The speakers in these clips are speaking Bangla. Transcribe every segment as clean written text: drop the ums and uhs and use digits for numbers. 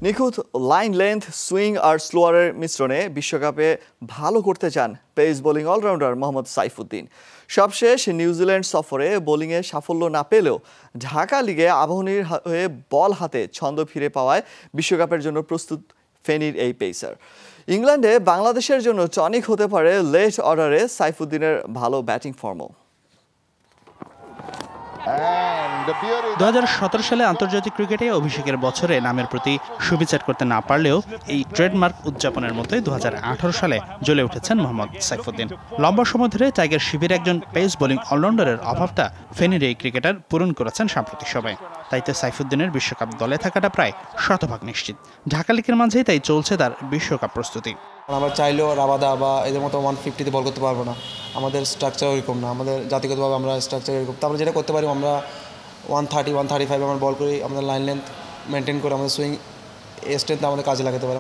নিখুঁত লাইন লেন্থ সুইং আর স্লোয়ারের মিশ্রণে বিশ্বকাপে ভালো করতে চান pace bowling allrounder Mohammad Saifuddin. সবশেষ নিউজিল্যান্ড সফরে বোলিংয়ে সাফল্য না পেলেও ঢাকা লিগে আবাহনীর হয়ে বল হাতে ছন্দ ফিরে পাওয়ায় বিশ্বকাপের জন্য প্রস্তুত ফেনীর এই পেসার। ইংল্যান্ডে বাংলাদেশের জন্য টনিক হতে পারে লেট অর্ডারে সাইফুদ্দিনের ভালো ব্যাটিং ফর্মও। 2017 সালে আন্তর্জাতিক ক্রিকেটে অভিষেকের বছরে নামের প্রতি সুবিচার করতে না পারলেও এই ট্রেডমার্ক উদযাপনের মতোই 2018 সালে জ্বলে উঠেছেন মোহাম্মদ সাইফুদ্দিন। লম্বা সময় ধরে টাইগার শিবিরে একজন পেস বোলিং অলরাউন্ডারের অভাবটা ফেনীর এই ক্রিকেটার পূরণ করেছেন সাম্প্রতিক সময়ে। তাইতে সাইফুদ্দিনের বিশ্বকাপ দলে থাকাটা প্রায় শতভাগ নিশ্চিত। ঢাকা লিগের মাঝেই তাই চলছে তার বিশ্বকাপ প্রস্তুতি। আমরা চাইলেও রাবাদা বা এদের মতো 150-তে বল করতে পারবো না, আমাদের স্ট্রাকচার ওইরকম না, আমাদের জাতিগতভাবে আমরা স্ট্রাকচার এরকম। তো আমরা যেটা করতে পারি, আমরা 130-135 আমরা বল করি, আমাদের লাইন লেন্থ মেনটেন করে আমাদের সুইং স্ট্রেংথ আমাদের কাজে লাগাতে পারি।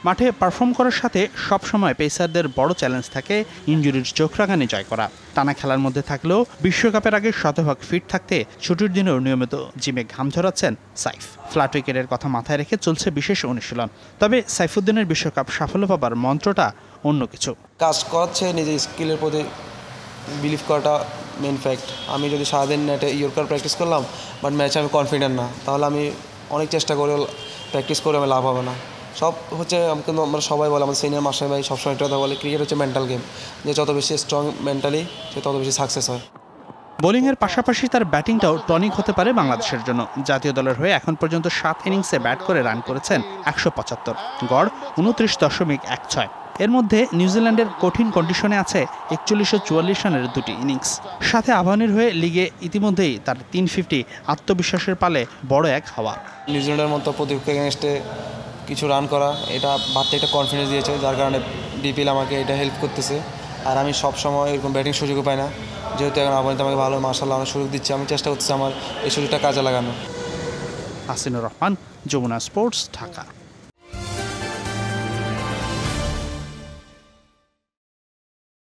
মাঠে পারফর্ম করার সাথে সবসময় পেসারদের বড় চ্যালেঞ্জ থাকে ইনজুরির চোখরাঙানি জয় করা। টানা খেলার মধ্যে থাকলেও বিশ্বকাপের আগে শতভাগ ফিট থাকতে ছুটির দিনেও নিয়মিত জিমে ঘাম ঝরাচ্ছেন সাইফ। ফ্ল্যাট উইকেটের কথা মাথায় রেখে চলছে বিশেষ অনুশীলন। তবে সাইফুদ্দিনের বিশ্বকাপ সাফল্য পাবার মন্ত্রটা অন্য কিছু। কাজ করাচ্ছে নিজের স্কিলের প্রতি বিলিভ করাটা মেন ফ্যাক্ট। আমি যদি সারাদিন নেটে ইয়র্কার প্র্যাকটিস করলাম বাট ম্যাচে আমি কনফিডেন্ট না, তাহলে আমি অনেক চেষ্টা করে প্র্যাকটিস করে আমি লাভ হবে না। সব হচ্ছে কিন্তু আমরা সবাই বলে, আমাদের সিনিয়র মাস্টার ভাই সবসময় একটা কথা বলে, ক্রিকেট হচ্ছে মেন্টাল গেম, যে যত বেশি স্ট্রং মেন্টালি সে তত বেশি সাকসেস হয়। বোলিংয়ের পাশাপাশি তার ব্যাটিংটাও টনিক হতে পারে বাংলাদেশের জন্য। জাতীয় দলের হয়ে এখন পর্যন্ত 7 ইনিংসে ব্যাট করে রান করেছেন 175, গড় 29.16। এর মধ্যে নিউজিল্যান্ডের কঠিন কন্ডিশনে আছে 4144 রানের 2টি ইনিংস। সাথে আবাহনীর হয়ে লিগে ইতিমধ্যেই তার 350 আত্মবিশ্বাসের পালে বড় এক হাওয়া। নিউজিল্যান্ডের মতো প্রতিপক্ষের এগেনস্টে কিছু রান করা, এটা বাড়তে একটা কনফিডেন্স দিয়েছে, যার কারণে ডিপিএল আমাকে এটা হেল্প করতেছে। আর আমি সবসময় এরকম ব্যাটিং সুযোগও পাই না, যেহেতু এখন আবাহনীতে আমাকে ভালো মাশাআল্লাহ অনেক সুযোগ দিচ্ছে। আমি চেষ্টা করতেছি আমার এই সুযোগটা কাজে লাগানো। হাসিনুর রহমান, যমুনা স্পোর্টস, ঢাকা।